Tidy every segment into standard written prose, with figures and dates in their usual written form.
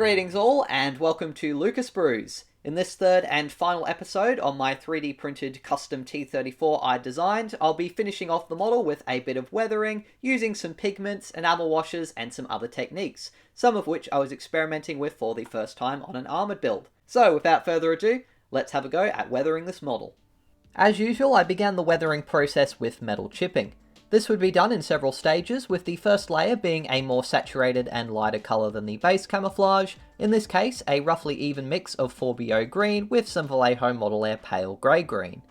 Greetings all, and welcome to Lucas Brews. In this third and final episode on my 3D printed custom T-34 I designed, I'll be finishing off the model with a bit of weathering, using some pigments, enamel washes, and some other techniques, some of which I was experimenting with for the first time on an armoured build. So without further ado, let's have a go at weathering this model. As usual, I began the weathering process with metal chipping. This would be done in several stages, with the first layer being a more saturated and lighter colour than the base camouflage, in this case a roughly even mix of 4BO green with some Vallejo Model Air pale grey green.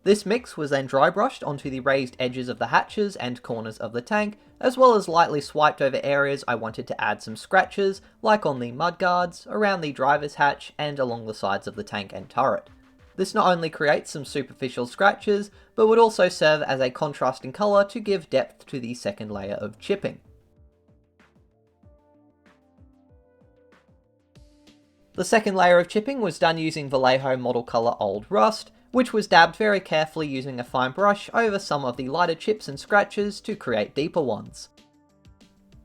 This mix was then dry brushed onto the raised edges of the hatches and corners of the tank, as well as lightly swiped over areas I wanted to add some scratches, like on the mudguards, around the driver's hatch, and along the sides of the tank and turret. This not only creates some superficial scratches, but would also serve as a contrasting colour to give depth to the second layer of chipping. The second layer of chipping was done using Vallejo Model Colour Old Rust, which was dabbed very carefully using a fine brush over some of the lighter chips and scratches to create deeper ones.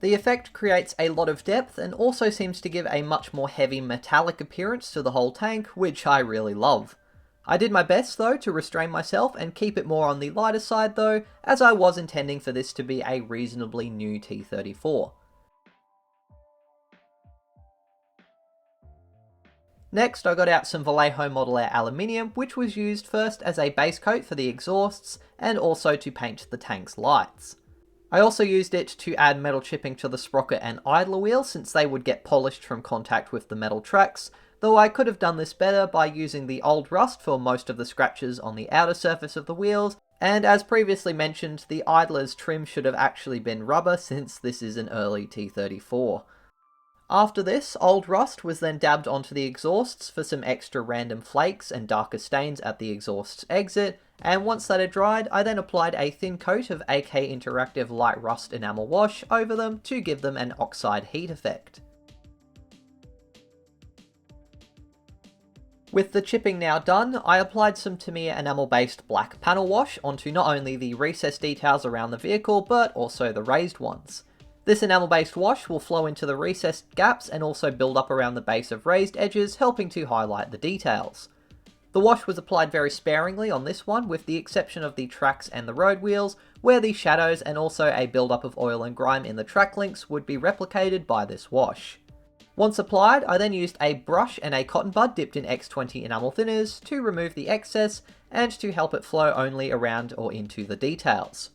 The effect creates a lot of depth and also seems to give a much more heavy metallic appearance to the whole tank, which I really love. I did my best though to restrain myself and keep it more on the lighter side though, as I was intending for this to be a reasonably new T-34. Next I got out some Vallejo Model Air aluminium, which was used first as a base coat for the exhausts and also to paint the tank's lights. I also used it to add metal chipping to the sprocket and idler wheel since they would get polished from contact with the metal tracks, though I could have done this better by using the old rust for most of the scratches on the outer surface of the wheels, and as previously mentioned, the idler's trim should have actually been rubber since this is an early T-34. After this, old rust was then dabbed onto the exhausts for some extra random flakes and darker stains at the exhaust's exit, and once that had dried, I then applied a thin coat of AK Interactive Light Rust Enamel Wash over them to give them an oxide heat effect. With the chipping now done, I applied some Tamiya enamel-based black panel wash onto not only the recessed details around the vehicle, but also the raised ones. This enamel-based wash will flow into the recessed gaps and also build up around the base of raised edges, helping to highlight the details. The wash was applied very sparingly on this one, with the exception of the tracks and the road wheels, where the shadows and also a build-up of oil and grime in the track links would be replicated by this wash. Once applied, I then used a brush and a cotton bud dipped in X20 enamel thinners to remove the excess and to help it flow only around or into the details.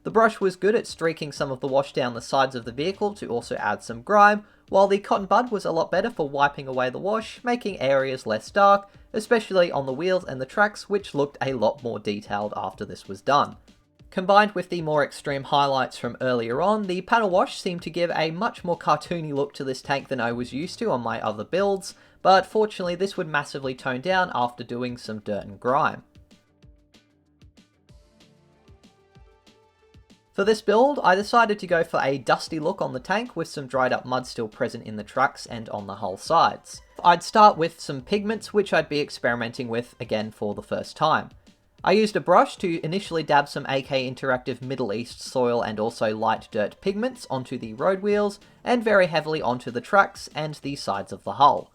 The brush was good at streaking some of the wash down the sides of the vehicle to also add some grime, while the cotton bud was a lot better for wiping away the wash, making areas less dark, especially on the wheels and the tracks, which looked a lot more detailed after this was done. Combined with the more extreme highlights from earlier on, the panel wash seemed to give a much more cartoony look to this tank than I was used to on my other builds, but fortunately this would massively tone down after doing some dirt and grime. For this build, I decided to go for a dusty look on the tank with some dried up mud still present in the trucks and on the hull sides. I'd start with some pigments, which I'd be experimenting with again for the first time. I used a brush to initially dab some AK Interactive Middle East soil and also light dirt pigments onto the road wheels, and very heavily onto the tracks and the sides of the hull.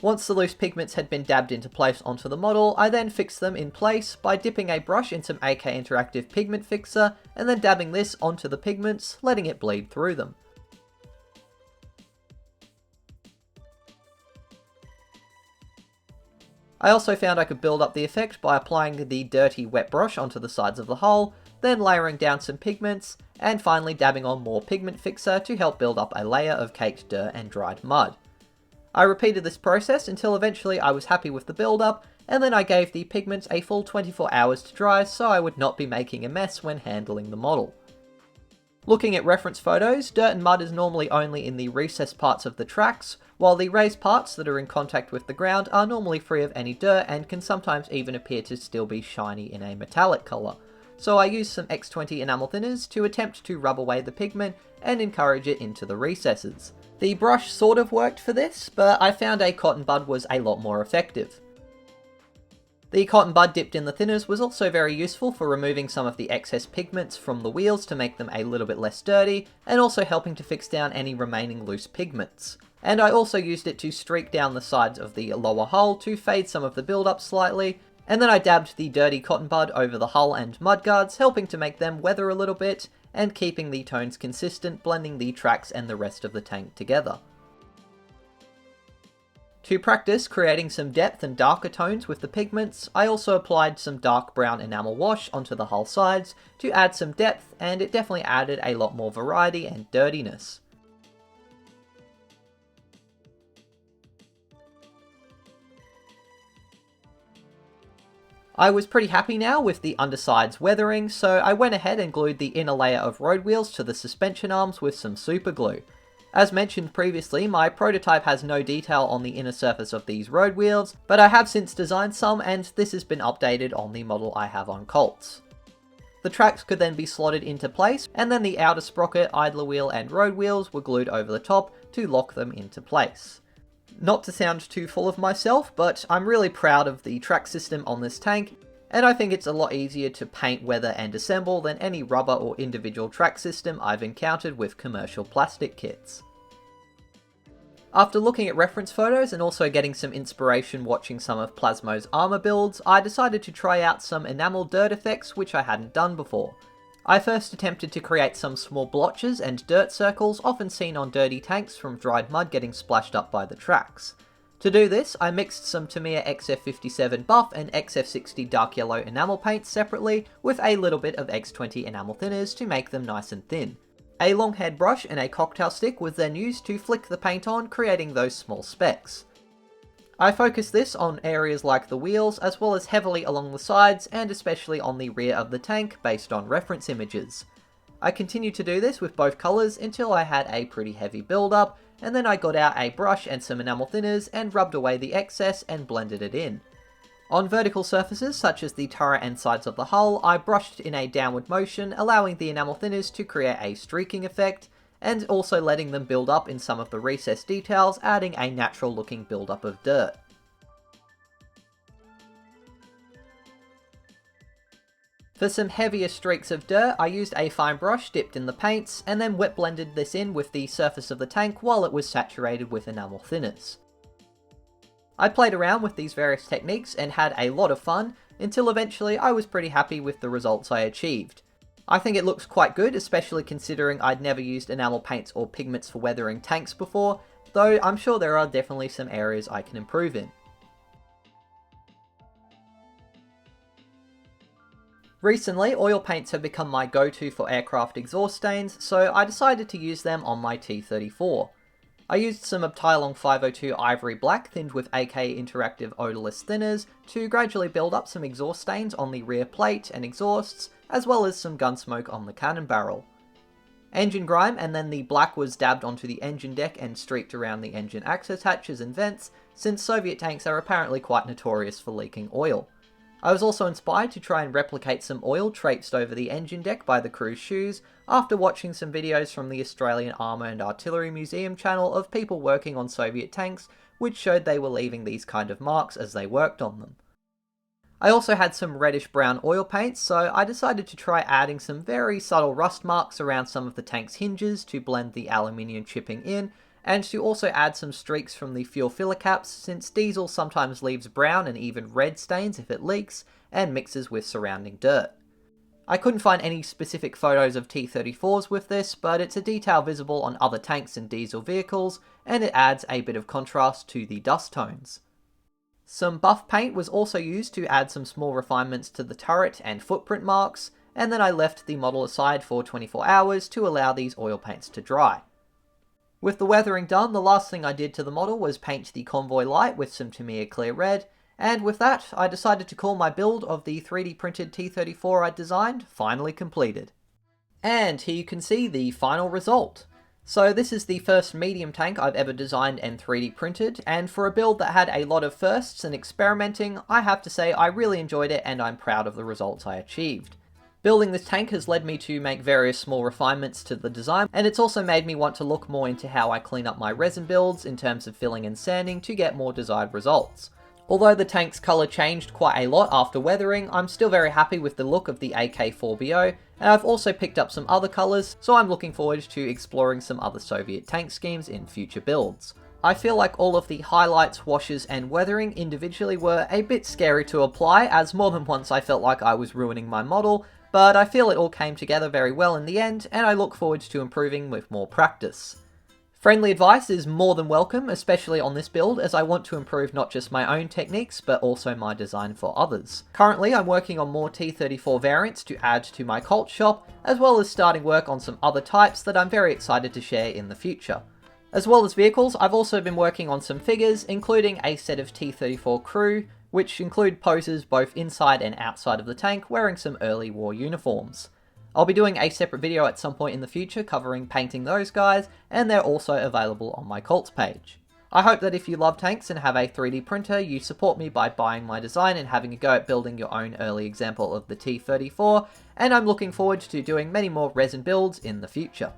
Once the loose pigments had been dabbed into place onto the model, I then fixed them in place by dipping a brush in some AK Interactive Pigment Fixer and then dabbing this onto the pigments, letting it bleed through them. I also found I could build up the effect by applying the dirty wet brush onto the sides of the hull, then layering down some pigments, and finally dabbing on more pigment fixer to help build up a layer of caked dirt and dried mud. I repeated this process until eventually I was happy with the build-up, and then I gave the pigments a full 24 hours to dry so I would not be making a mess when handling the model. Looking at reference photos, dirt and mud is normally only in the recessed parts of the tracks, while the raised parts that are in contact with the ground are normally free of any dirt and can sometimes even appear to still be shiny in a metallic colour. So I used some X20 enamel thinners to attempt to rub away the pigment and encourage it into the recesses. The brush sort of worked for this, but I found a cotton bud was a lot more effective. The cotton bud dipped in the thinners was also very useful for removing some of the excess pigments from the wheels to make them a little bit less dirty, and also helping to fix down any remaining loose pigments. and I also used it to streak down the sides of the lower hull to fade some of the build-up slightly, and then I dabbed the dirty cotton bud over the hull and mudguards, helping to make them weather a little bit, and keeping the tones consistent, blending the tracks and the rest of the tank together. To practice creating some depth and darker tones with the pigments, I also applied some dark brown enamel wash onto the hull sides to add some depth, and it definitely added a lot more variety and dirtiness. I was pretty happy now with the undersides weathering, so I went ahead and glued the inner layer of road wheels to the suspension arms with some super glue. As mentioned previously, my prototype has no detail on the inner surface of these road wheels, but I have since designed some, and this has been updated on the model I have on Colts. The tracks could then be slotted into place, and then the outer sprocket, idler wheel and road wheels were glued over the top to lock them into place. Not to sound too full of myself, but I'm really proud of the track system on this tank, and I think it's a lot easier to paint, weather and assemble than any rubber or individual track system I've encountered with commercial plastic kits. After looking at reference photos and also getting some inspiration watching some of Plasmo's armour builds, I decided to try out some enamel dirt effects which I hadn't done before. I first attempted to create some small blotches and dirt circles often seen on dirty tanks from dried mud getting splashed up by the tracks. To do this, I mixed some Tamiya XF57 buff and XF60 dark yellow enamel paints separately with a little bit of X20 enamel thinners to make them nice and thin. A long head brush and a cocktail stick was then used to flick the paint on, creating those small specks. I focused this on areas like the wheels, as well as heavily along the sides and especially on the rear of the tank based on reference images. I continued to do this with both colours until I had a pretty heavy build up, and then I got out a brush and some enamel thinners and rubbed away the excess and blended it in. On vertical surfaces such as the turret and sides of the hull, I brushed in a downward motion, allowing the enamel thinners to create a streaking effect, and also letting them build up in some of the recessed details, adding a natural looking build-up of dirt. For some heavier streaks of dirt, I used a fine brush dipped in the paints, and then wet blended this in with the surface of the tank while it was saturated with enamel thinners. I played around with these various techniques and had a lot of fun, until eventually I was pretty happy with the results I achieved. I think it looks quite good, especially considering I'd never used enamel paints or pigments for weathering tanks before, though I'm sure there are definitely some areas I can improve in. Recently, oil paints have become my go-to for aircraft exhaust stains, so I decided to use them on my T-34. I used some Abteilung 502 Ivory Black thinned with AK Interactive Odorless thinners to gradually build up some exhaust stains on the rear plate and exhausts, as well as some gun smoke on the cannon barrel. Engine grime, and then the black was dabbed onto the engine deck and streaked around the engine access hatches and vents, since Soviet tanks are apparently quite notorious for leaking oil. I was also inspired to try and replicate some oil traipsed over the engine deck by the crew's shoes after watching some videos from the Australian Armour and Artillery Museum channel of people working on Soviet tanks, which showed they were leaving these kind of marks as they worked on them. I also had some reddish brown oil paints, so I decided to try adding some very subtle rust marks around some of the tank's hinges to blend the aluminium chipping in, and to also add some streaks from the fuel filler caps, since diesel sometimes leaves brown and even red stains if it leaks, and mixes with surrounding dirt. I couldn't find any specific photos of T-34s with this, but it's a detail visible on other tanks and diesel vehicles, and it adds a bit of contrast to the dust tones. Some buff paint was also used to add some small refinements to the turret and footprint marks, and then I left the model aside for 24 hours to allow these oil paints to dry. With the weathering done, the last thing I did to the model was paint the convoy light with some Tamiya clear red, and with that, I decided to call my build of the 3D printed T-34 I designed finally completed. And here you can see the final result. So this is the first medium tank I've ever designed and 3D printed, and for a build that had a lot of firsts and experimenting, I have to say I really enjoyed it and I'm proud of the results I achieved. Building this tank has led me to make various small refinements to the design, and it's also made me want to look more into how I clean up my resin builds in terms of filling and sanding to get more desired results. Although the tank's colour changed quite a lot after weathering, I'm still very happy with the look of the AK-4BO, and I've also picked up some other colours, so I'm looking forward to exploring some other Soviet tank schemes in future builds. I feel like all of the highlights, washes, and weathering individually were a bit scary to apply, as more than once I felt like I was ruining my model, but I feel it all came together very well in the end, and I look forward to improving with more practice. Friendly advice is more than welcome, especially on this build, as I want to improve not just my own techniques, but also my design for others. Currently, I'm working on more T-34 variants to add to my cult shop, as well as starting work on some other types that I'm very excited to share in the future. As well as vehicles, I've also been working on some figures, including a set of T-34 crew, which include poses both inside and outside of the tank wearing some early war uniforms. I'll be doing a separate video at some point in the future covering painting those guys, and they're also available on my cults page. I hope that if you love tanks and have a 3D printer, you support me by buying my design and having a go at building your own early example of the T-34, and I'm looking forward to doing many more resin builds in the future.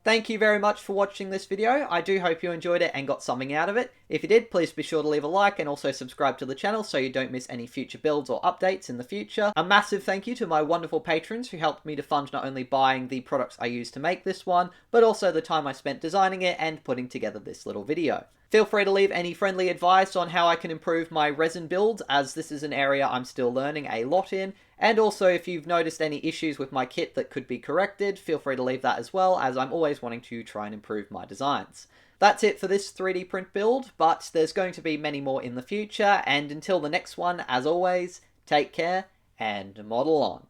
Thank you very much for watching this video. I do hope you enjoyed it and got something out of it. If you did, please be sure to leave a like and also subscribe to the channel so you don't miss any future builds or updates in the future. A massive thank you to my wonderful patrons who helped me to fund not only buying the products I used to make this one, but also the time I spent designing it and putting together this little video. Feel free to leave any friendly advice on how I can improve my resin builds, as this is an area I'm still learning a lot in. And also, if you've noticed any issues with my kit that could be corrected, feel free to leave that as well, as I'm always wanting to try and improve my designs. That's it for this 3D print build, but there's going to be many more in the future, and until the next one, as always, take care and model on.